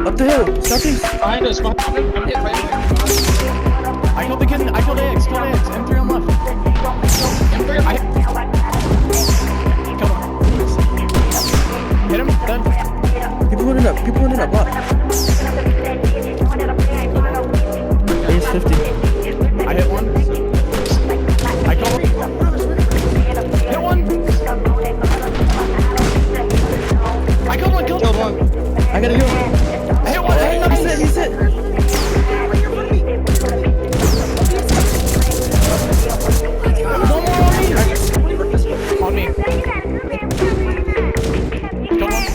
Up the hill. Southeast. Behind us, behind us. I'm hit right away. I killed the kid. I killed AX. Killed AX. M3 on left. M3 on left. Kill him. Hit him. Dead. People running up. People running up. What? Base 50. I hit one. I killed him. Hit one. I killed one. Killed one. I gotta heal. I hit one. I hit another. He's it. No more on me. On me. Kill one.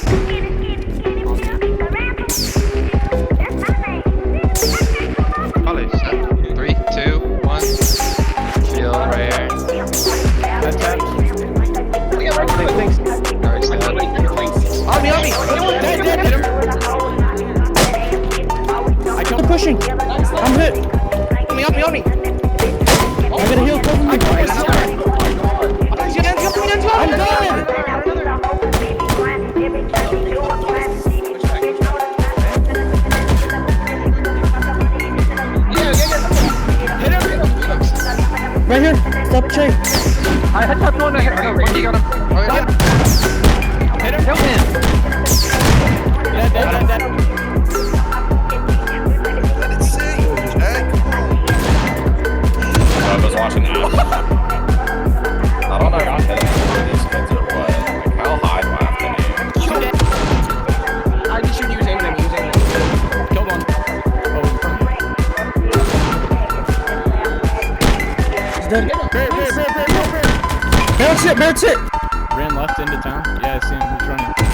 College. 3, 2, 1. Shield right here. That's that. Thanks. On me. Dead. Hit him. I killed him. Pushing. I'm hit. On me. I gotta heal. Cover me. I'm dead. Right here. Stop chain. I hit that one. I hit him. You got him. Oh, yeah. Hit him. Kill him. Dead. I was watching that. I don't know how these kids are what. Like, how high do I have to name? I just shoot using them. Killed one. He's dead. Bear. Barrett sit. Ran left into town. Yeah, I see him. He's running.